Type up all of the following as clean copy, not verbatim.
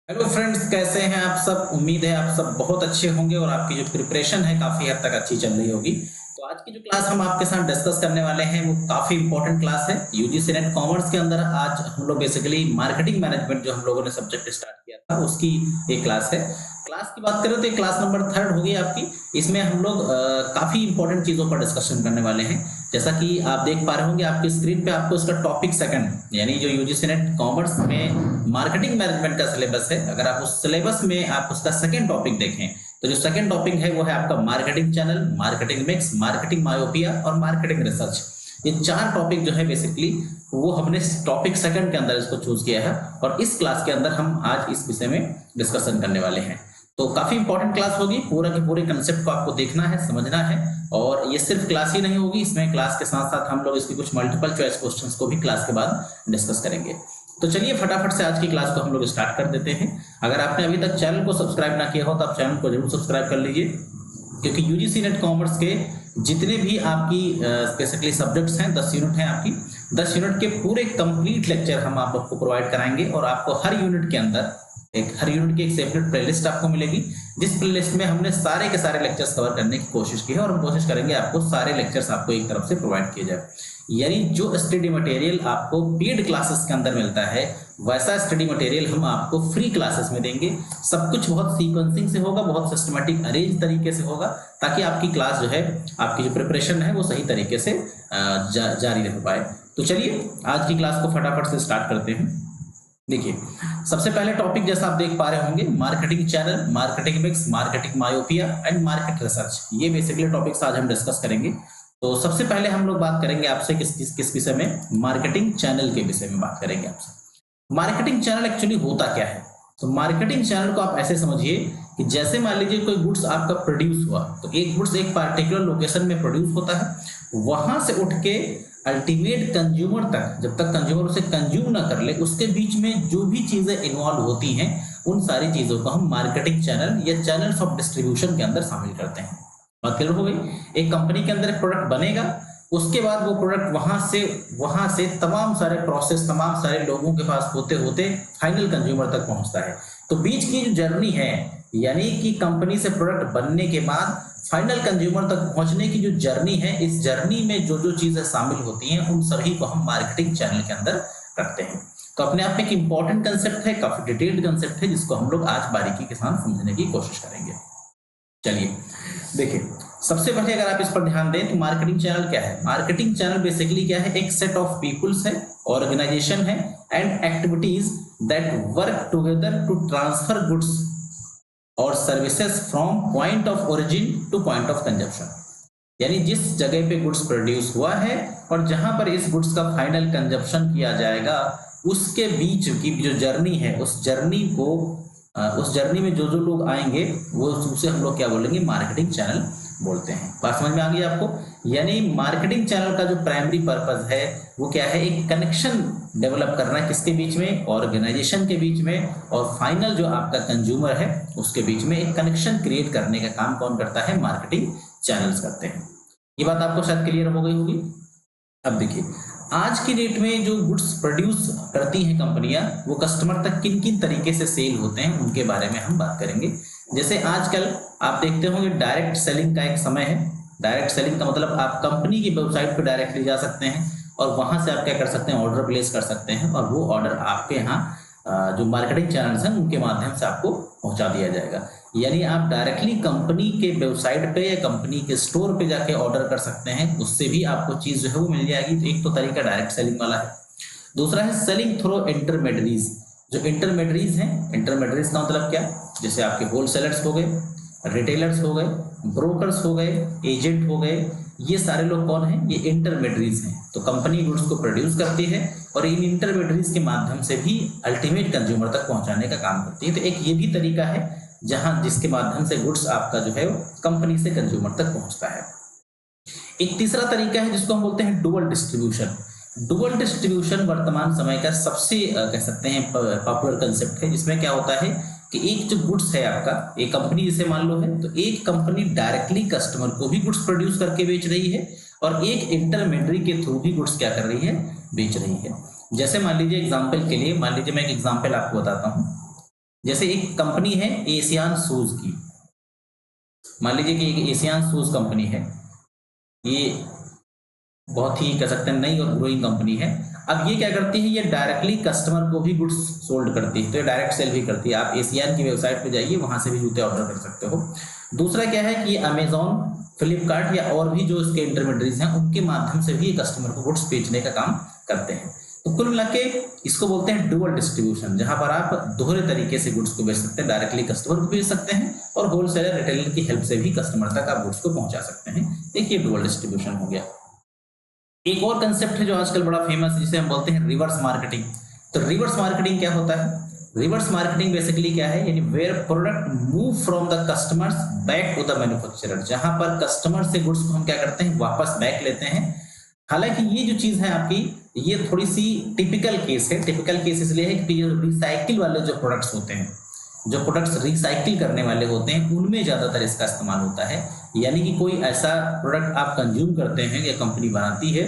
Hello friends, कैसे हैं आप सब। उम्मीद है आप सब बहुत अच्छे होंगे और आपकी जो प्रिपरेशन है काफी हद तक अच्छी चल रही होगी। तो आज की जो क्लास हम आपके साथ डिस्कस करने वाले हैं वो काफी इंपॉर्टेंट क्लास है। यूजीसी नेट कॉमर्स के अंदर आज हम लोग बेसिकली मार्केटिंग मैनेजमेंट जो हम लोगों ने सब्जेक्ट स्टार्ट किया था उसकी एक क्लास है। क्लास की बात करें तो ये क्लास नंबर 3 होगी आपकी। इसमें हम लोग काफी इंपॉर्टेंट चीजों पर डिस्कशन करने वाले हैं। जैसा कि आप देख पा रहे होंगे आपकी स्क्रीन पे आपको इसका टॉपिक सेकंड यानी जो यूजीसी नेट कॉमर्स में मार्केटिंग मैनेजमेंट का सिलेबस है, अगर आप उस सिलेबस में आप उसका सेकंड टॉपिक देखें तो जो सेकंड टॉपिक है वो है आपका marketing channel, marketing mix, marketing myopia और मार्केटिंग रिसर्च। ये 4 टॉपिक जो है बेसिकली वो हमने टॉपिक सेकंड के अंदर इसको चूज किया है और इस क्लास के अंदर हम आज इस विषय में डिस्कशन करने वाले हैं। तो काफी इंपॉर्टेंट क्लास होगी। पूरा के पूरे कंसेप्ट को आपको देखना है, समझना है। और ये सिर्फ क्लास ही नहीं होगी, इसमें क्लास के साथ साथ हम लोग इसकी कुछ मल्टीपल चॉइस क्वेश्चंस को भी क्लास के बाद डिस्कस करेंगे। तो चलिए फटाफट से आज की क्लास को हम लोग स्टार्ट कर देते हैं। अगर आपने अभी तक चैनल को सब्सक्राइब ना किया हो तो आप चैनल को जरूर सब्सक्राइब कर लीजिए, क्योंकि यूजीसी नेट कॉमर्स के जितने भी आपकी बेसिकली सब्जेक्ट्स हैं 10 यूनिट हैं आपकी। 10 यूनिट के पूरे कंप्लीट लेक्चर हम आप लोग को प्रोवाइड कराएंगे और आपको हर यूनिट के अंदर हर यूनिट की एक सेपरेट प्लेलिस्ट आपको मिलेगी, जिस प्लेलिस्ट में हमने सारे के सारे लेक्चर्स कवर करने की कोशिश की है और हम कोशिश करेंगे आपको सारे लेक्चर्स आपको एक तरफ से प्रोवाइड किए जाए। यानी जो स्टडी मटेरियल आपको पेड क्लासेस के अंदर मिलता है वैसा स्टडी मटेरियल हम आपको फ्री क्लासेस में देंगे। सब कुछ बहुत सीक्वेंसिंग से होगा, बहुत सिस्टमैटिक अरेंज तरीके से होगा, ताकि आपकी क्लास जो है, आपकी जो प्रिपरेशन है वो सही तरीके से जारी रह पाए। तो चलिए आज की क्लास को फटाफट से स्टार्ट करते हैं। देखिए, सबसे पहले टॉपिक जैसा आप देख पा रहे होंगे, marketing channel, marketing mix, marketing myopia and market research. ये बेसिकली टॉपिक्स आज हम डिस्कस करेंगे। तो सबसे पहले हम लोग बात करेंगे आपसे किस विषय में, मार्केटिंग चैनल के विषय में बात करेंगे आपसे। मार्केटिंग चैनल एक्चुअली होता क्या है? तो मार्केटिंग चैनल को आप ऐसे समझिए कि जैसे मान लीजिए कोई गुड्स आपका प्रोड्यूस हुआ, तो एक गुड्स एक पार्टिकुलर लोकेशन में प्रोड्यूस होता है, वहां से उठ के अल्टीमेट कंज्यूमर तक, जब तक कंज्यूमर उसे कंज्यूम ना कर ले, उसके बीच में जो भी चीजें इन्वॉल्व होती हैं उन सारी चीजों को हम मार्केटिंग चैनल या चैनल्स ऑफ डिस्ट्रीब्यूशन के अंदर शामिल करते हैं। बात क्लियर हो गई? एक कंपनी के अंदर एक प्रोडक्ट बनेगा, उसके बाद वो प्रोडक्ट वहां से तमाम सारे प्रोसेस, तमाम सारे लोगों के पास होते होते फाइनल कंज्यूमर तक पहुंचता है। तो बीच की जो जर्नी है, यानी कि कंपनी से प्रोडक्ट बनने के बाद फाइनल कंज्यूमर तक पहुंचने की जो जर्नी है, इस जर्नी में जो जो चीजें शामिल होती हैं उन सभी को हम मार्केटिंग चैनल के अंदर रखते हैं। तो अपने आप में एक इंपॉर्टेंट कंसेप्ट है, काफी डिटेल्ड कंसेप्ट है, जिसको हम लोग आज बारीकी के साथ समझने की कोशिश करेंगे। चलिए देखिए, सबसे पहले अगर आप इस पर ध्यान दें तो मार्केटिंग चैनल क्या है? मार्केटिंग चैनल बेसिकली क्या है? एक सेट ऑफ पीपुल्स है, ऑर्गेनाइजेशन है and activities that work together to transfer goods और services from point of origin to point of consumption. यानी जिस जगह पे गुड्स प्रोड्यूस हुआ है और जहां पर इस गुड्स का फाइनल कंजप्शन किया जाएगा, उसके बीच की जो जर्नी है, उस जर्नी में जो जो लोग आएंगे वो उसे हम लोग क्या बोलेंगे? मार्केटिंग चैनल बोलते हैं। बात समझ में आ गई आपको? यानी मार्केटिंग चैनल का जो प्राइमरी पर्पस है वो क्या है? एक कनेक्शन डेवलप करना है, किसके बीच में? ऑर्गेनाइजेशन के बीच में, और फाइनल जो आपका कंज्यूमर है उसके बीच में एक कनेक्शन क्रिएट करने का काम कौन करता है? मार्केटिंग चैनल्स करते हैं। ये बात आपको शायद क्लियर हो गई होगी। अब देखिए, आज की डेट में जो गुड्स प्रोड्यूस करती हैं कंपनियां, वो कस्टमर तक किन किन तरीके से सेल होते हैं उनके बारे में हम बात करेंगे। जैसे आजकल आप देखते होंगे डायरेक्ट सेलिंग का एक समय है। डायरेक्ट सेलिंग का मतलब आप कंपनी की वेबसाइट पर डायरेक्टली जा सकते हैं और वहां से आप क्या कर सकते हैं? ऑर्डर प्लेस कर सकते हैं और वो ऑर्डर आपके यहाँ जो मार्केटिंग चैनल्स हैं उनके माध्यम से आपको पहुंचा दिया जाएगा। यानी आप डायरेक्टली कंपनी के वेबसाइट पे या कंपनी के स्टोर पे जाके ऑर्डर कर सकते हैं, उससे भी आपको चीज जो है वो मिल जाएगी। तो एक तो तरीका डायरेक्ट सेलिंग वाला है। दूसरा है सेलिंग थ्रू इंटरमेडियरीज। जो इंटरमेडियरीज हैं, इंटरमेडियरीज का मतलब क्या? जैसे आपके होलसेलर्स हो गए, रिटेलर्स हो गए, ब्रोकर्स हो गए, एजेंट हो गए, ये सारे लोग कौन हैं? ये इंटरमेडियरीज हैं। तो कंपनी गुड्स को प्रोड्यूस करती है और इन इंटरमेडियरीज के माध्यम से भी अल्टीमेट कंज्यूमर तक पहुंचाने का काम करती है। तो एक ये भी तरीका है जहां जिसके माध्यम से गुड्स आपका जो है कंपनी से कंज्यूमर तक पहुंचता है। एक तीसरा तरीका है जिसको हम बोलते हैं डुअल डिस्ट्रीब्यूशन। डुअल डिस्ट्रीब्यूशन वर्तमान समय का सबसे कह सकते हैं पॉपुलर कंसेप्ट है, जिसमें क्या होता है कि एक जो गुड्स है आपका, एक कंपनी जिसे मान लो है, तो एक कंपनी डायरेक्टली कस्टमर को भी गुड्स प्रोड्यूस करके बेच रही है और एक इंटरमीडियरी के थ्रू भी गुड्स क्या कर रही है? बेच रही है। जैसे मान लीजिए एग्जांपल के लिए, मान लीजिए मैं एक एग्जांपल आपको बताता हूं। जैसे एक कंपनी है एशियान शूज की, मान लीजिए कि एक एशियान शूज कंपनी है, ये बहुत ही कह सकते हैं नई और ग्रोइंग कंपनी है। अब ये क्या करती है, ये डायरेक्टली कस्टमर को भी गुड्स सोल्ड करती है, तो ये डायरेक्ट सेल भी करती है। आप एशियान की वेबसाइट पे जाइए, वहां से भी जूते ऑर्डर कर सकते हो। दूसरा क्या है कि अमेजॉन, फ्लिपकार्ट या और भी जो इसके इंटरमीडिएट्स हैं उनके माध्यम से भी कस्टमर को गुड्स बेचने का काम करते हैं। तो कुल मिला के इसको बोलते हैं डुअल डिस्ट्रीब्यूशन, जहां पर आप दोहरे तरीके से गुड्स को बेच सकते हैं, डायरेक्टली कस्टमर को बेच सकते हैं और होलसेलर रिटेलर की हेल्प से भी कस्टमर तक आप गुड्स को पहुंचा सकते हैं। देखिए डुअल डिस्ट्रीब्यूशन हो गया। एक और कंसेप्ट है जो आजकल बड़ा फेमस है, जिसे हम बोलते हैं रिवर्स मार्केटिंग। तो रिवर्स मार्केटिंग क्या होता है? रिवर्स मार्केटिंग बेसिकली क्या है, यानी where product move from the customers back to the manufacturer, जहां पर कस्टमर से गुड्स को हम क्या करते हैं, वापस बैक लेते हैं। हालांकि ये जो चीज है आपकी, ये थोड़ी सी टिपिकल केस है। टिपिकल केस इसलिए है क्योंकि जो रिसाइकिल वाले जो प्रोडक्ट्स होते हैं, जो प्रोडक्ट्स रिसाइकिल करने वाले होते हैं, उनमें ज्यादातर इसका इस्तेमाल होता है। यानी कि कोई ऐसा प्रोडक्ट आप कंज्यूम करते हैं या कंपनी बनाती है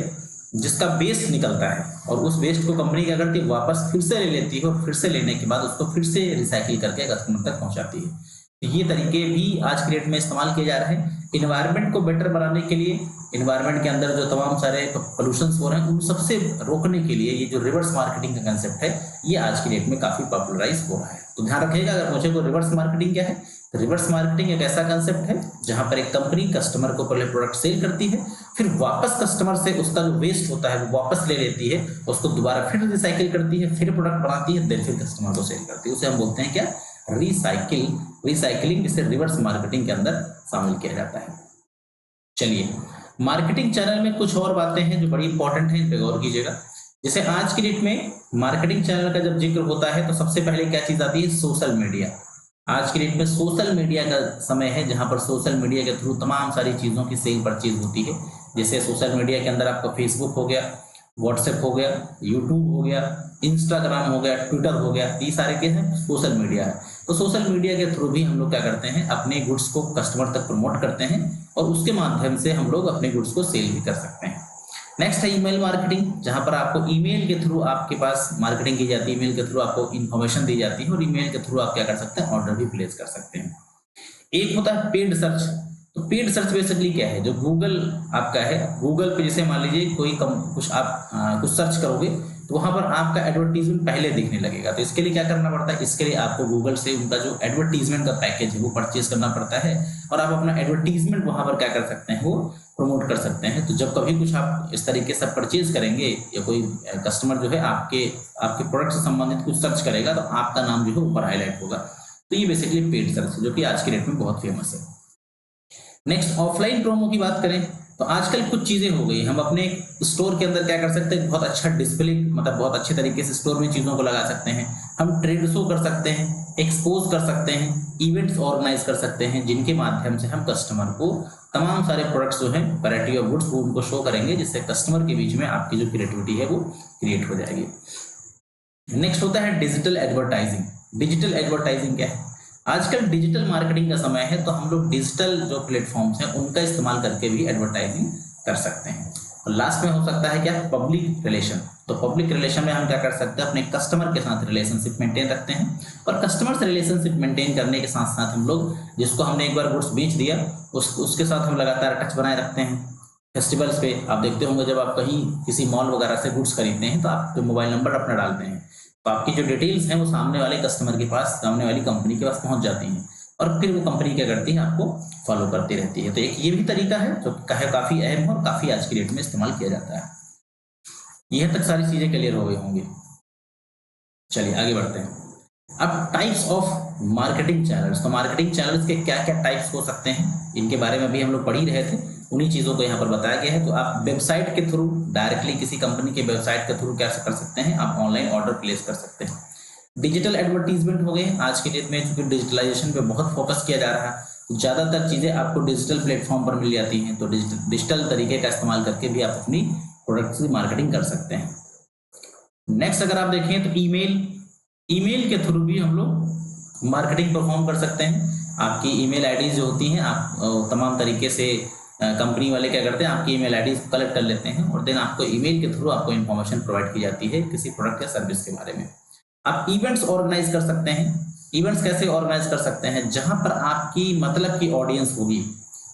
जिसका वेस्ट निकलता है, और उस वेस्ट को कंपनी क्या करती है, वापस फिर से ले लेती है, और फिर से लेने के बाद उसको फिर से रिसाइकिल करके कस्टमर तक पहुंचाती है। तो ये तरीके भी आज की डेट में इस्तेमाल किए जा रहे हैं इन्वायरमेंट को बेटर बनाने के लिए। इन्वायरमेंट के अंदर जो तमाम सारे पोल्यूशन हो रहे हैं उन सबसे रोकने के लिए ये जो रिवर्स मार्केटिंग का कंसेप्ट है, ये आज की डेट में काफी पॉपुलराइज हो रहा है। तो ध्यान रखिएगा, अगर पूछे तो रिवर्स मार्केटिंग क्या है, तो रिवर्स मार्केटिंग एक ऐसा कंसेप्ट है जहां पर एक कंपनी कस्टमर को पहले प्रोडक्ट सेल करती है, फिर वापस कस्टमर से उसका जो वेस्ट होता है वो वापस ले लेती है, उसको दोबारा फिर रिसाइकिल करती है, फिर प्रोडक्ट बनाती है, देन फिर कस्टमर को सेल करती है। उसे हम बोलते हैं क्या, रिसाइकिलिंग। इसे रिवर्स मार्केटिंग के अंदर शामिल किया जाता है। चलिए, मार्केटिंग चैनल में कुछ और बातें हैं जो बड़ी इंपॉर्टेंट है, इन पे गौर कीजिएगा। जैसे आज की डेट में मार्केटिंग चैनल का जब जिक्र होता है तो सबसे पहले क्या चीज आती है, सोशल मीडिया। आज की डेट में सोशल मीडिया का समय है जहां पर सोशल मीडिया के थ्रू तमाम सारी चीजों की सेल परचेज होती है। जैसे सोशल मीडिया के अंदर आपका फेसबुक हो गया, व्हाट्सएप हो गया, यूट्यूब हो गया, इंस्टाग्राम हो गया, ट्विटर हो गया, ये सारे क्या है, सोशल मीडिया है। तो सोशल मीडिया के थ्रू भी हम लोग क्या करते हैं, अपने गुड्स को कस्टमर तक प्रमोट करते हैं और उसके माध्यम से हम लोग अपने गुड्स को सेल भी कर सकते हैं। नेक्स्ट है ईमेल मार्केटिंग, जहां पर आपको ईमेल के थ्रू आपके पास मार्केटिंग की जाती है, ईमेल के थ्रू आपको इन्फॉर्मेशन दी जाती है और ईमेल के थ्रू आप क्या कर सकते हैं, ऑर्डर भी प्लेस कर सकते हैं। एक होता है पेड सर्च। तो पेड सर्च बेसिकली क्या है, जो गूगल आपका है, गूगल पे जैसे मान लीजिए कोई कुछ आप कुछ सर्च करोगे तो वहां पर आपका एडवर्टीजमेंट पहले दिखने लगेगा। तो इसके लिए क्या करना पड़ता है, इसके लिए आपको गूगल से उनका जो एडवर्टीजमेंट का पैकेज है वो परचेज करना पड़ता है और आप अपना एडवर्टीजमेंट वहां पर क्या कर सकते हैं, वो प्रमोट कर सकते हैं। तो जब कभी कुछ आप इस तरीके से परचेज करेंगे या कोई कस्टमर जो है आपके प्रोडक्ट से संबंधित कुछ सर्च करेगा तो आपका नाम जो है ऊपर हाईलाइट होगा। तो ये बेसिकली पेड सर्च है जो कि आज की डेट में बहुत फेमस है। नेक्स्ट, ऑफलाइन प्रोमो की बात करें तो आजकल कुछ चीजें हो गई, हम अपने स्टोर के अंदर क्या कर सकते हैं, बहुत अच्छा डिस्प्ले, मतलब बहुत अच्छे तरीके से स्टोर में चीजों को लगा सकते हैं। हम ट्रेड शो कर सकते हैं, एक्सपोज कर सकते हैं, इवेंट्स ऑर्गेनाइज कर सकते हैं, जिनके माध्यम से हम कस्टमर को तमाम सारे प्रोडक्ट्स जो है, वैरायटी ऑफ गुड्स, वो उनको शो करेंगे, जिससे कस्टमर के बीच में आपकी जो क्रिएटिविटी है वो क्रिएट हो जाएगी। नेक्स्ट होता है डिजिटल एडवर्टाइजिंग। डिजिटल एडवर्टाइजिंग क्या है, आजकल डिजिटल मार्केटिंग का समय है तो हम लोग डिजिटल जो प्लेटफॉर्म्स हैं उनका इस्तेमाल करके भी एडवर्टाइजिंग कर सकते हैं। और लास्ट में हो सकता है क्या, पब्लिक रिलेशन। तो पब्लिक रिलेशन में हम क्या कर सकते हैं, अपने कस्टमर के साथ रिलेशनशिप मेंटेन रखते हैं और कस्टमर से रिलेशनशिप मेंटेन करने के साथ साथ हम लोग जिसको हमने एक बार गुड्स बेच दिया उसके साथ हम लगातार टच बनाए रखते हैं। फेस्टिवल्स पे आप देखते होंगे, जब आप कहीं किसी मॉल वगैरह से गुड्स खरीदते हैं तो आप जो मोबाइल नंबर अपना डालते हैं तो आपकी जो डिटेल्स हैं वो सामने वाले कस्टमर के पास, सामने वाली कंपनी के पास पहुंच जाती हैं और फिर वो कंपनी क्या करती है, आपको फॉलो करती रहती है। तो एक ये भी तरीका है जो काफी अहम है और काफी आज की डेट में इस्तेमाल किया जाता है। यह तक सारी चीजें क्लियर हो गई होंगी। चलिए आगे बढ़ते हैं। अब टाइप्स ऑफ मार्केटिंग चैनल्स। तो मार्केटिंग चैनल्स के क्या क्या टाइप्स हो सकते हैं, इनके बारे में अभी हम लोग पढ़ ही रहे थे, उन्हीं चीजों को यहाँ पर बताया गया है। तो आप वेबसाइट के थ्रू, डायरेक्टली किसी कंपनी के वेबसाइट के थ्रू क्या कर सकते हैं, आप ऑनलाइन ऑर्डर प्लेस कर सकते हैं। डिजिटल एडवर्टीजमेंट हो गए। आज के डेट में चूंकि डिजिटलाइजेशन पे बहुत फोकस किया जा रहा है, ज्यादातर चीजें आपको डिजिटल प्लेटफॉर्म पर मिल जाती हैं, तो डिजिटल तरीके का इस्तेमाल करके भी आप अपनी प्रोडक्ट की मार्केटिंग कर सकते हैं। नेक्स्ट अगर आप देखें तो ईमेल के थ्रू भी हम लोग मार्केटिंग परफॉर्म कर सकते हैं। आपकी ईमेल आईडीज जो होती हैं, आप तमाम तरीके से कंपनी वाले क्या करते हैं, आपकी ईमेल आईडीज कलेक्ट कर लेते हैं और देन आपको ईमेल के थ्रू आपको इन्फॉर्मेशन प्रोवाइड की जाती है किसी प्रोडक्ट या सर्विस के बारे में। आप इवेंट्स ऑर्गेनाइज कर सकते हैं। इवेंट्स कैसे ऑर्गेनाइज कर सकते हैं, जहां पर आपकी मतलब की ऑडियंस होगी,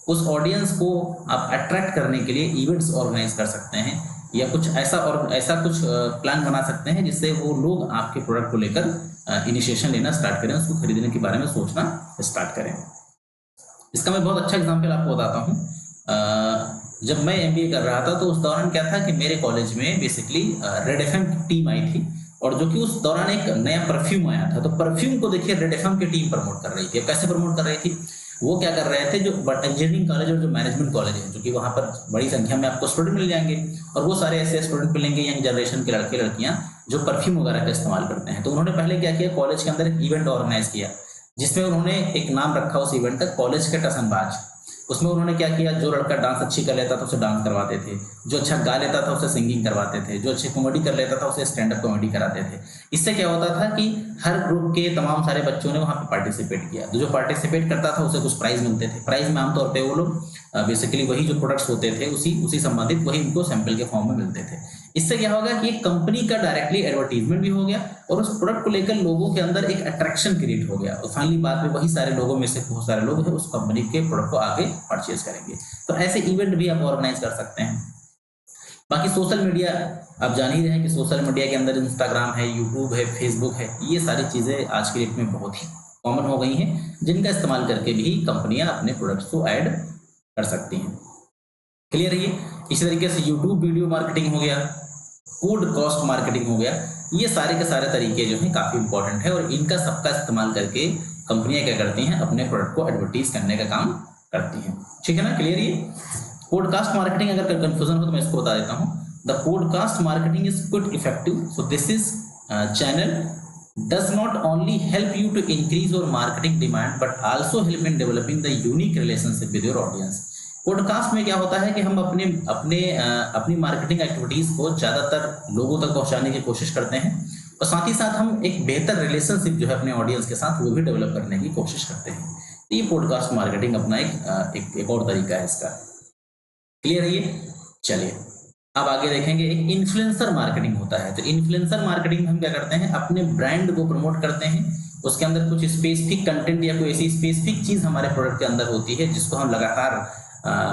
उस ऑडियंस को आप अट्रैक्ट करने के लिए इवेंट्स ऑर्गेनाइज कर सकते हैं, या कुछ ऐसा और ऐसा कुछ प्लान बना सकते हैं जिससे वो लोग आपके प्रोडक्ट को लेकर इनिशिएशन लेना स्टार्ट करें, उसको खरीदने के बारे में सोचना स्टार्ट करें। इसका मैं बहुत अच्छा एग्जांपल आपको बताता हूँ। जब मैं एमबीए कर रहा था तो उस दौरान क्या था कि मेरे कॉलेज में बेसिकली रेड एफएम की टीम आई थी, और जो कि उस दौरान एक नया परफ्यूम आया था, तो परफ्यूम को देखिए रेड एफएम की टीम प्रमोट कर रही थी। कैसे प्रमोट कर रही थी, वो क्या कर रहे थे, जो इंजीनियरिंग कॉलेज और जो मैनेजमेंट कॉलेज है, जो कि वहाँ पर बड़ी संख्या में आपको स्टूडेंट मिल जाएंगे, और वो सारे ऐसे स्टूडेंट मिलेंगे यंग जनरेशन के लड़के लड़कियां जो परफ्यूम वगैरह का इस्तेमाल करते हैं। तो उन्होंने पहले क्या किया, कॉलेज के अंदर एक इवेंट ऑर्गेनाइज किया, जिसमें उन्होंने एक नाम रखा उस इवेंट का, कॉलेज के टसनबाज। उसमें उन्होंने क्या किया, जो लड़का डांस अच्छी कर लेता था उसे डांस करवाते थे, जो अच्छा गा लेता था उसे सिंगिंग करवाते थे, जो अच्छी कॉमेडी कर लेता था उसे स्टैंड अप कॉमेडी कराते थे। इससे क्या होता था कि हर ग्रुप के तमाम सारे बच्चों ने वहाँ पे पार्टिसिपेट किया, तो जो पार्टिसिपेट करता था उसे कुछ प्राइज मिलते थे। प्राइज में आमतौर पर वो लोग बेसिकली वही जो प्रोडक्ट्स होते थे उसी संबंधित वही उनको सैंपल के फॉर्म में मिलते थे। इससे क्या होगा कि एक कंपनी का डायरेक्टली एडवर्टीजमेंट भी हो गया, और उस प्रोडक्ट को लेकर लोगों के अंदर एक अट्रैक्शन क्रिएट हो गया, और फाइनली बाद में वही सारे लोगों में से बहुत सारे लोग हैं उस कंपनी के प्रोडक्ट को आगे परचेज करेंगे। तो ऐसे इवेंट भी आप ऑर्गेनाइज कर सकते हैं। बाकी सोशल मीडिया, आप जान ही रहे हैं कि सोशल मीडिया के अंदर इंस्टाग्राम है, यूट्यूब है, फेसबुक है, ये सारी चीजें आज के डेट में बहुत ही कॉमन हो गई हैं, जिनका इस्तेमाल करके भी कंपनियां अपने प्रोडक्ट्स को ऐड कर सकती हैं। क्लियर है ये। इसी तरीके से यूट्यूब वीडियो मार्केटिंग हो गया, पॉडकास्ट मार्केटिंग हो गया, ये सारे के सारे तरीके जो हैं काफी इंपॉर्टेंट है, और इनका सबका इस्तेमाल करके कंपनियां क्या करती हैं, अपने प्रोडक्ट को एडवर्टीज करने का काम करती हैं। ठीक है ना, क्लियर ये। पॉडकास्ट मार्केटिंग, अगर कंफ्यूजन हो तो मैं इसको बता देता हूँ। The podcast marketing is quick effective, so this is channel does not only help you to increase your marketing demand but also help in developing the unique relationship with your audience। Podcast में क्या होता है कि हम अपनी marketing activities को ज्यादातर लोगों तक पहुंचाने की कोशिश करते हैं, और साथ ही साथ हम एक बेहतर रिलेशनशिप जो है अपने ऑडियंस के साथ वो भी डेवलप करने की कोशिश करते हैं। तो ये पॉडकास्ट मार्केटिंग अपना एक और तरीका है इसका। क्लियर है ये। चलिए अब आगे देखेंगे, एक इन्फ्लुएंसर मार्केटिंग होता है। तो इन्फ्लुएंसर मार्केटिंग में हम क्या करते हैं, अपने ब्रांड को प्रमोट करते हैं, उसके अंदर कुछ स्पेसिफिक कंटेंट या कोई ऐसी स्पेसिफिक चीज हमारे प्रोडक्ट के अंदर होती है जिसको हम लगातार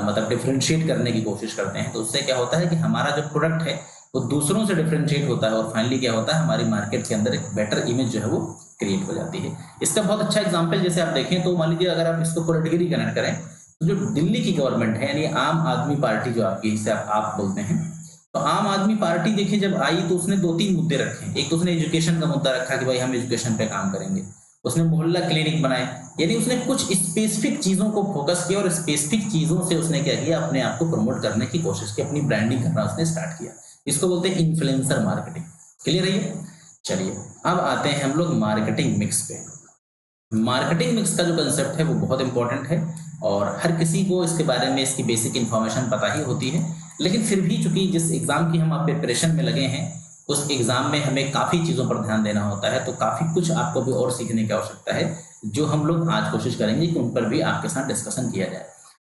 मतलब डिफरेंशिएट करने की कोशिश करते हैं। तो उससे क्या होता है कि हमारा जो प्रोडक्ट है वो दूसरों से डिफरेंशिएट होता है, और फाइनली क्या होता है, हमारी मार्केट के अंदर एक बेटर इमेज जो है वो क्रिएट हो जाती है। इसका बहुत अच्छा एग्जांपल जैसे आप देखें तो मान लीजिए अगर आप इसको पॉलिटिकली कनेक्ट करें, तो जो दिल्ली की गवर्नमेंट है यानी आम आदमी पार्टी जो आपकी, जिसे आप बोलते हैं, तो आम आदमी पार्टी देखिए जब आई तो उसने 2-3 मुद्दे रखे। एक तो उसने एजुकेशन का मुद्दा रखा कि भाई हम एजुकेशन पे काम करेंगे, उसने मोहल्ला क्लिनिक बनाए, यानी उसने कुछ स्पेसिफिक चीजों को फोकस किया और स्पेसिफिक चीजों से उसने क्या किया, अपने आप को प्रमोट करने की कोशिश की, अपनी ब्रांडिंग करना उसने स्टार्ट किया। इसको बोलते हैं इन्फ्लुएंसर मार्केटिंग। क्लियर है ये। चलिए अब आते हैं हम लोग मार्केटिंग मिक्स पे। मार्केटिंग मिक्स का जो कंसेप्ट है वो बहुत इंपॉर्टेंट है, और हर किसी को इसके बारे में इसकी बेसिक इंफॉर्मेशन पता ही होती है, लेकिन फिर भी चूंकि जिस एग्जाम की हम आप प्रिपरेशन में लगे हैं उस एग्जाम में हमें काफी चीजों पर ध्यान देना होता है, तो काफी कुछ आपको भी और सीखने की आवश्यकता है, जो हम लोग आज कोशिश करेंगे कि उन पर भी आपके साथ डिस्कशन किया जाए।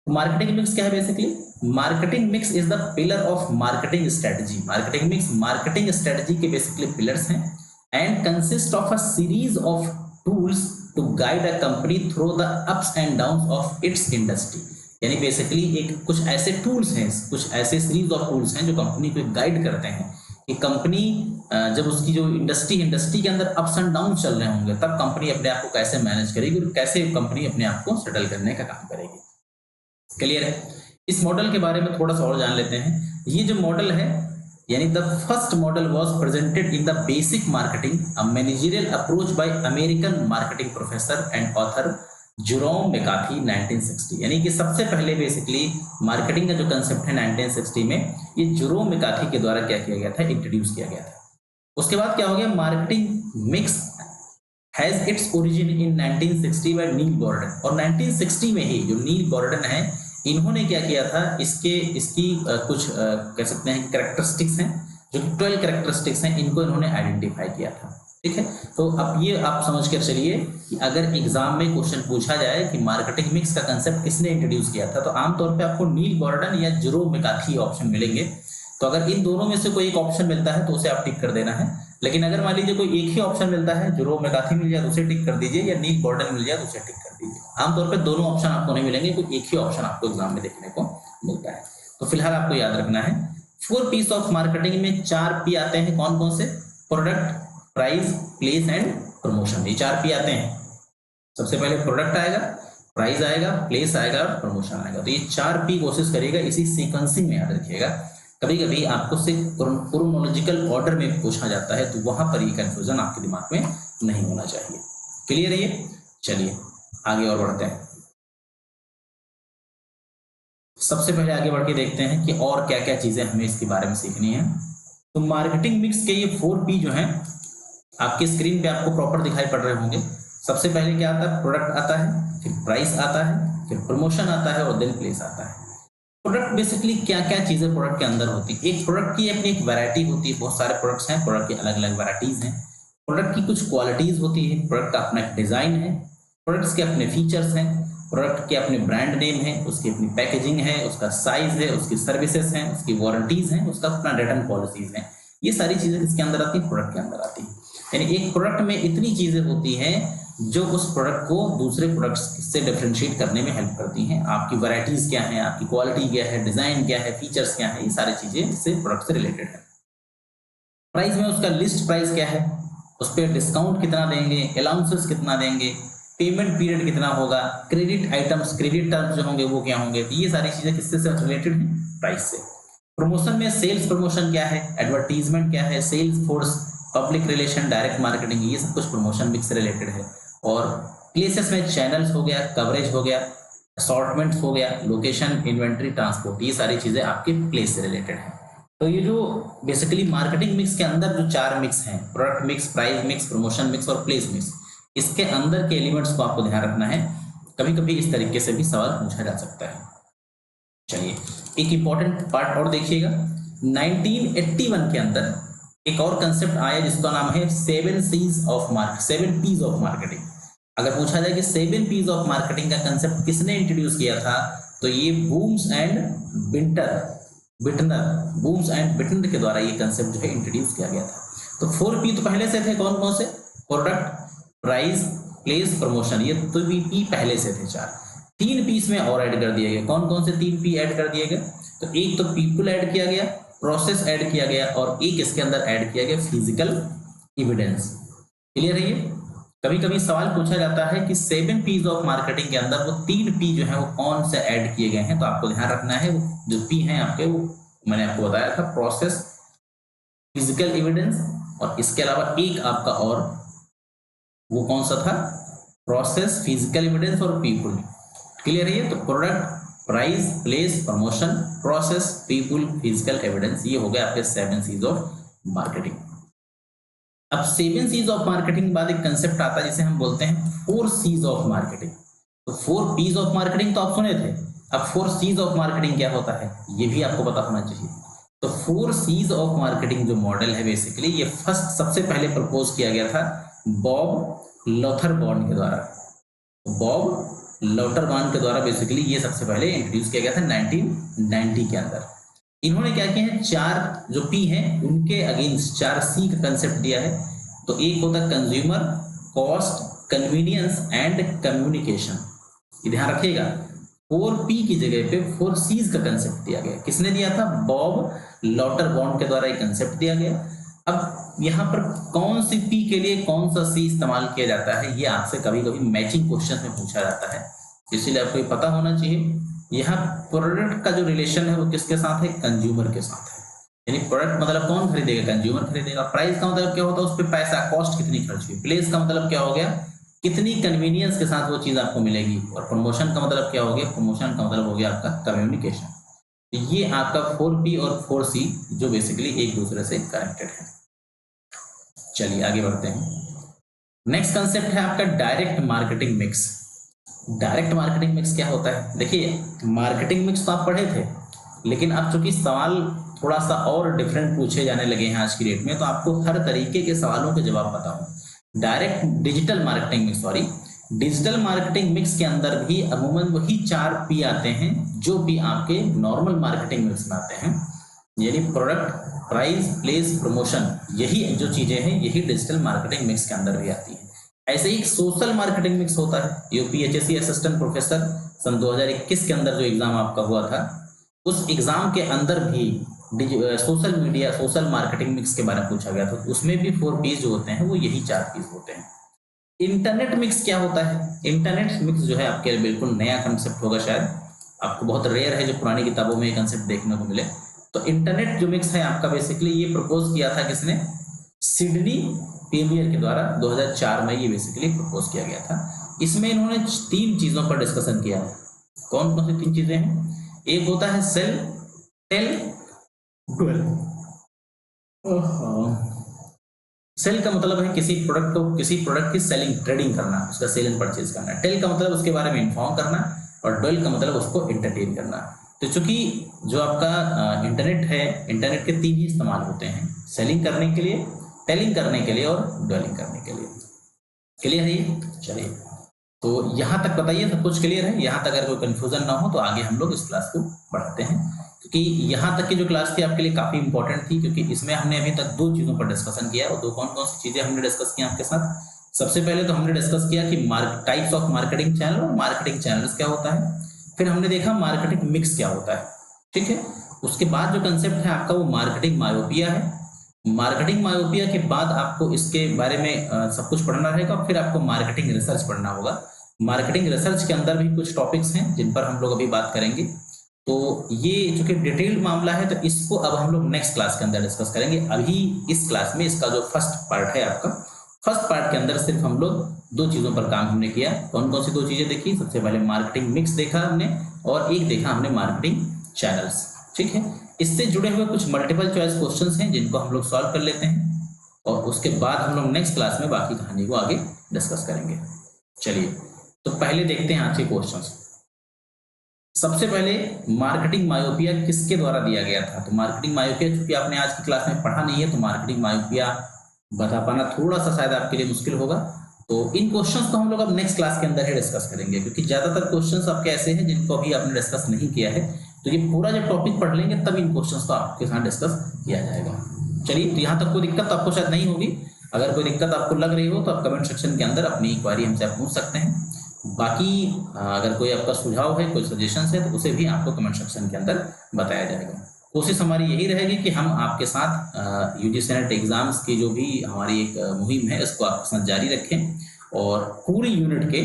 मार्केटिंग मिक्स क्या है basically? Marketing mix is the pillar of marketing strategy. Marketing mix marketing strategy के बेसिकली पिलर्स हैं, and consist of a series of tools to guide a company through the ups and downs of its industry. यानी basically एक कुछ ऐसे tools हैं, कुछ ऐसे series of tools हैं जो कंपनी को गाइड करते हैं कि कंपनी जब उसकी जो इंडस्ट्री के अंदर अप्स एंड डाउन चल रहे होंगे तब कंपनी अपने आप को कैसे मैनेज करेगी और कैसे कंपनी अपने आप को सेटल करने का काम करेगी। क्लियर है। इस मॉडल के बारे में थोड़ा सा और जान लेते हैं। ये जो मॉडल है यानी the first model was presented in the basic marketing a managerial approach by American marketing professor and author Jerome McCarthy 1960। यानी कि सबसे पहले बेसिकली मार्केटिंग का जो कंसेप्ट है 1960 में ये जेरोम मैकार्थी के द्वारा क्या किया गया था, इंट्रोड्यूस किया गया था। उसके बाद क्या हो गया, marketing mix has its origin in 1960 by Neil Gordon. और 1960 में ही जो नील गॉर्डन है इन्होंने क्या किया था, इसकी कुछ कह सकते हैं कैरेक्टरिस्टिक्स हैं, जो कि 12 कैरेक्टरिस्टिक्स हैं, इनको इन्होंने आइडेंटिफाई किया था। ठीक है, तो अब ये आप समझ कर चलिए कि अगर एग्जाम में क्वेश्चन पूछा जाए कि मार्केटिंग मिक्स का कंसेप्ट किसने इंट्रोड्यूस किया था, तो आमतौर पे आपको नील गॉर्डन या जेरोम मैकार्थी ऑप्शन मिलेंगे। तो अगर इन दोनों में से कोई एक ऑप्शन मिलता है तो उसे आप टिक कर देना है, लेकिन अगर मान लीजिए कोई एक ही ऑप्शन मिलता है, जो रो मैकार्थी मिल जाए तो उसे टिक कर दीजिए, या नील गॉर्डन मिल जाए तो उसे टिक कर दीजिए। आमतौर पर दोनों ऑप्शन आपको नहीं मिलेंगे, कोई एक ही ऑप्शन आपको एग्जाम में देखने को मिलता है। तो फिलहाल आपको याद रखना है 4 पीस ऑफ मार्केटिंग में 4 पी आते हैं। कौन कौन से? Product, price, place and promotion. ये 4 पी आते हैं। सबसे पहले प्रोडक्ट आएगा, प्राइस आएगा, प्लेस आएगा और प्रमोशन आएगा। तो ये 4 पी कोशिश करिएगा इसी सीक्वेंसिंग में याद रखिएगा। कभी कभी आपको से क्रोनोलॉजिकल ऑर्डर में पूछा जाता है, तो वहां पर ये कंफ्यूजन आपके दिमाग में नहीं होना चाहिए। क्लियर है ये? चलिए आगे और बढ़ते हैं। सबसे पहले आगे बढ़ के देखते हैं कि और क्या क्या चीजें हमें इसके बारे में सीखनी है। तो मार्केटिंग मिक्स के ये 4 पी जो हैं आपकी स्क्रीन पे आपको प्रॉपर दिखाई पड़ रहे होंगे। सबसे पहले क्या आता है? प्रोडक्ट आता है, फिर प्राइस आता है, फिर प्रमोशन आता है और देन प्लेस आता है। प्रोडक्ट बेसिकली क्या क्या चीजें प्रोडक्ट के अंदर होती है? एक प्रोडक्ट की अपनी एक वैरायटी होती है, बहुत सारे प्रोडक्ट्स हैं, प्रोडक्ट की अलग अलग वैरायटीज हैं। प्रोडक्ट की कुछ क्वालिटीज होती है, प्रोडक्ट का अपना एक डिजाइन है, प्रोडक्ट्स के अपने फीचर्स हैं, प्रोडक्ट के अपने ब्रांड नेम है, उसकी अपनी पैकेजिंग है, उसका साइज है, उसकी सर्विसेज हैं, उसकी वारंटीज हैं, उसका अपना रिटर्न पॉलिसीज हैं। ये सारी चीजें किसके अंदर आती है? प्रोडक्ट के अंदर आती है। यानी एक प्रोडक्ट में इतनी चीजें होती हैं जो उस प्रोडक्ट को दूसरे प्रोडक्ट्स से डिफरेंशिएट करने में हेल्प करती हैं। आपकी वैरायटीज क्या है, आपकी क्वालिटी क्या है, डिजाइन क्या है, फीचर्स क्या है, ये सारी चीजें इससे प्रोडक्ट से रिलेटेड है। प्राइस में उसका लिस्ट प्राइस क्या है, उस पर डिस्काउंट कितना देंगे, अलाउंसेस कितना देंगे, पेमेंट पीरियड कितना होगा, क्रेडिट आइटम्स, क्रेडिट टर्म्स जो होंगे वो क्या होंगे, ये सारी चीजें किससे रिलेटेड है? प्राइस से। प्रमोशन में सेल्स प्रमोशन क्या है, एडवर्टीजमेंट क्या है, sales force, public relation, direct marketing, ये सब कुछ प्रमोशन मिक्स से रिलेटेड है। और प्लेसेस में चैनल्स हो गया, कवरेज हो गया, असॉर्टमेंट हो गया, लोकेशन, इन्वेंट्री, ट्रांसपोर्ट, ये सारी चीजें आपके प्लेस से रिलेटेड है। तो ये जो बेसिकली मार्केटिंग मिक्स के अंदर जो 4 मिक्स हैं, product mix, price mix, promotion mix और प्लेस मिक्स, इसके अंदर के एलिमेंट्स को आपको ध्यान रखना है। कभी कभी इस तरीके से भी सवाल पूछा जा सकता है। चलिए एक इंपॉर्टेंट पार्ट और देखिएगा। 1981 के अंदर एक और कंसेप्ट आया जिसका नाम है 7 P's ऑफ मार्केटिंग। अगर पूछा जाए कि 7 P's ऑफ मार्केटिंग का कंसेप्ट किसने इंट्रोड्यूस किया था, तो ये बूम्स एंड बिटनर के द्वारा ये कंसेप्ट जो है इंट्रोड्यूस किया गया था। तो 4 P तो पहले से थे, कौन कौन से? प्रोडक्ट, प्राइस, प्लेस, प्रमोशन, ये तो P पहले से थे 4। 3 P इसमें और ऐड कर दिए गए। कौन कौन से 3 P ऐड कर दिए गए? तो एक तो पीपल ऐड किया गया, प्रोसेस ऐड किया गया और एक इसके अंदर ऐड किया गया फिजिकल एविडेंस। क्लियर है ये? कभी कभी सवाल पूछा जाता है कि 7 P's ऑफ मार्केटिंग के अंदर वो 3 P जो है वो कौन से ऐड किए गए हैं। तो आपको ध्यान रखना है वो जो P हैं आपके, वो मैंने आपको बताया था, प्रोसेस, फिजिकल एविडेंस और इसके अलावा एक आपका और, वो कौन सा था? प्रोसेस, फिजिकल एविडेंस और पीपल। क्लियर है ये? तो product, price, place, promotion, process, people, physical evidence, ये हो गया आपके 7 C's ऑफ मार्केटिंग। अब 7 C's ऑफ मार्केटिंग के बाद एक कंसेप्ट आता है जिसे हम बोलते हैं 4 C's ऑफ मार्केटिंग। तो 4 P's ऑफ मार्केटिंग तो आप सुने थे, अब 4 C's ऑफ मार्केटिंग क्या होता है ये भी आपको पता होना चाहिए। तो 4 C's ऑफ मार्केटिंग जो मॉडल है बेसिकली ये सबसे पहले प्रपोज किया गया था बॉब लॉथरबॉर्न के द्वारा। बॉब लॉथरबॉर्न के द्वारा बेसिकली ये सबसे पहले इंट्रोड्यूस किया गया था 1990 के अंदर। इन्होंने क्या किया है, 4 जो P हैं उनके अगेंस्ट 4 C का कंसेप्ट दिया है। तो एक होता है consumer, cost, convenience and communication. ये ध्यान रखिएगा, 4 P की जगह पे 4 C's का कंसेप्ट दिया गया। किसने दिया था? बॉब लॉथरबॉर्न के द्वारा एक कंसेप्ट दिया गया। अब यहाँ पर कौन सी P के लिए कौन सा C इस्तेमाल किया जाता है, ये आपसे कभी कभी मैचिंग क्वेश्चन में पूछा जाता है, इसीलिए आपको पता होना चाहिए। यहाँ प्रोडक्ट का जो रिलेशन है वो किसके साथ है? कंज्यूमर के साथ है। यानी प्रोडक्ट मतलब कौन खरीदेगा? कंज्यूमर खरीदेगा। प्राइस का मतलब क्या होता है? उस पर पैसा, कॉस्ट कितनी खर्च हुई। प्लेस का मतलब क्या हो गया? कितनी कन्वीनियंस के साथ वो चीज आपको मिलेगी। और प्रमोशन का मतलब क्या हो गया? प्रमोशन का मतलब हो गया आपका कम्युनिकेशन। ये आपका 4 P और 4 C जो बेसिकली एक दूसरे से कनेक्टेड है। चलिए आगे बढ़ते हैं। नेक्स्ट कंसेप्ट है आपका direct marketing mix. Direct marketing mix क्या होता है? देखिए मार्केटिंग मिक्स तो आप पढ़े थे, लेकिन अब चूंकि सवाल थोड़ा सा और डिफरेंट पूछे जाने लगे हैं आज की डेट में, तो आपको हर तरीके के सवालों के जवाब पता हो। डिजिटल मार्केटिंग मिक्स के अंदर भी अमूमन वही 4 P आते हैं जो भी आपके नॉर्मल मार्केटिंग मिक्स में आते हैं। यानी प्रोडक्ट, प्राइस, प्लेस, प्रमोशन, यही जो चीजें हैं यही डिजिटल मार्केटिंग मिक्स के अंदर भी आती है। ऐसे ही सोशल मार्केटिंग मिक्स होता है। यूपीएचएससी असिस्टेंट प्रोफेसर सन 2021 के अंदर जो एग्जाम आपका हुआ था, उस एग्जाम के अंदर भी social media, social marketing mix के बारे में पूछा गया था। उसमें भी 4 P's जो होते हैं वो यही 4 P's होते हैं। इंटरनेट मिक्स क्या होता है? इंटरनेट मिक्स जो है आपके लिए बिल्कुल नया कंसेप्ट होगा, शायद आपको बहुत रेयर है जो पुरानी किताबों में ये कंसेप्ट देखने को मिले। तो इंटरनेट जो मिक्स है आपका, बेसिकली ये प्रपोज किया था किसने? सिडनी पेवियर के द्वारा 2004 में ये बेसिकली प्रपोज किया गया था। इसमें इन्होंने 3 चीजों पर डिस्कशन किया है। कौन कौन सी 3 चीजें हैं? एक होता है सेल, टेल, डुएल। सेल का मतलब है किसी प्रोडक्ट की सेलिंग, ट्रेडिंग करना, उसका सेल एंड परचेज करना। टेल का मतलब उसके बारे में इन्फॉर्म करना, और डुएल का मतलब उसको एंटरटेन करना। तो चूंकि जो आपका इंटरनेट है, इंटरनेट के 3 ही इस्तेमाल होते हैं, सेलिंग करने के लिए, टेलिंग करने के लिए और डुएलिंग करने के लिए। क्लियर है ये? चलिए, तो यहाँ तक बताइए सब कुछ क्लियर है? यहाँ तक अगर कोई कंफ्यूजन ना हो तो आगे हम लोग इस क्लास को बढ़ाते हैं, क्योंकि यहाँ तक की जो क्लास थी आपके लिए काफी इंपॉर्टेंट थी, क्योंकि इसमें हमने अभी तक 2 चीजों पर डिस्कशन किया। और 2 कौन कौन सी चीजें हमने डिस्कस की आपके साथ? सबसे पहले तो हमने डिस्कस किया कि टाइप्स ऑफ मार्केटिंग चैनल और मार्केटिंग चैनल्स क्या होता है। फिर हमने देखा मार्केटिंग मिक्स क्या होता है, ठीक है। उसके बाद जो कंसेप्ट है आपका वो मार्केटिंग मायोपिया है। मार्केटिंग मायोपिया के बाद आपको इसके बारे में सब कुछ पढ़ना रहेगा, फिर आपको मार्केटिंग रिसर्च पढ़ना होगा। मार्केटिंग रिसर्च के अंदर भी कुछ टॉपिक्स हैं जिन पर हम लोग अभी बात करेंगे। तो ये चूंकि डिटेल्ड मामला है, तो इसको अब हम लोग नेक्स्ट क्लास के अंदर डिस्कस करेंगे। अभी इस क्लास में इसका जो फर्स्ट पार्ट है आपका, फर्स्ट पार्ट के अंदर सिर्फ हम लोग 2 चीजों पर काम हमने किया। कौन कौन सी 2 चीजें देखी? सबसे पहले मार्केटिंग मिक्स देखा हमने, और एक देखा हमने मार्केटिंग चैनल्स, ठीक है। इससे जुड़े हुए कुछ मल्टीपल चॉइस क्वेश्चंस हैं जिनको हम लोग सॉल्व कर लेते हैं, और उसके बाद हम लोग नेक्स्ट क्लास में बाकी कहानी को आगे डिस्कस करेंगे। चलिए, तो पहले देखते हैं आज के क्वेश्चंस। सबसे पहले मार्केटिंग मायोपिया किसके द्वारा दिया गया था? तो मार्केटिंग मायोपिया चूंकि आपने आज की क्लास में पढ़ा नहीं है, तो मार्केटिंग मायोपिया बता पाना थोड़ा सा शायद आपके लिए मुश्किल होगा। तो इन क्वेश्चंस को हम लोग अब नेक्स्ट क्लास के अंदर ही डिस्कस करेंगे, क्योंकि ज्यादातर क्वेश्चंस आपके ऐसे हैं जिनको अभी आपने डिस्कस नहीं किया है। तो ये पूरा जब टॉपिक पढ़ लेंगे तब इन क्वेश्चंस को आपके साथ डिस्कस किया जाएगा। चलिए, तो यहाँ तक कोई दिक्कत आपको शायद नहीं होगी। अगर कोई दिक्कत आपको लग रही हो तो आप कमेंट सेक्शन के अंदर अपनी क्वेरी हमसे आप पूछ सकते हैं। बाकी अगर कोई आपका सुझाव है, कोई सजेशंस है, तो उसे भी आपको कमेंट सेक्शन के अंदर बताया जाएगा। कोशिश हमारी यही रहेगी कि हम आपके साथ यूजीसी नेट एग्जाम्स की जो भी हमारी एक मुहिम है इसको आपके साथ जारी रखें, और पूरी यूनिट के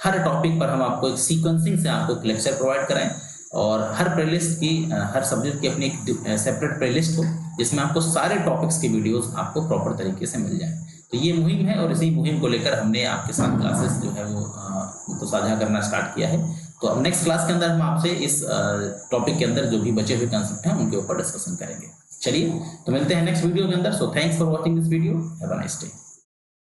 हर टॉपिक पर हम आपको एक सीक्वेंसिंग से आपको एक लेक्चर प्रोवाइड कराएं, और हर प्लेलिस्ट की, हर सब्जेक्ट की अपनी एक सेपरेट प्लेलिस्ट हो जिसमें आपको सारे टॉपिक्स की वीडियोस आपको प्रॉपर तरीके से मिल जाए। तो ये मुहिम है, और इसी मुहिम को लेकर हमने आपके साथ क्लासेस जो है वो तो साझा करना स्टार्ट किया है। तो अब नेक्स्ट क्लास के अंदर हम आपसे इस टॉपिक के अंदर जो भी बचे हुए कंसेप्ट हैं उनके ऊपर डिस्कशन करेंगे। चलिए, तो मिलते हैं नेक्स्ट वीडियो के अंदर। So thanks for watching this video. Have a nice day.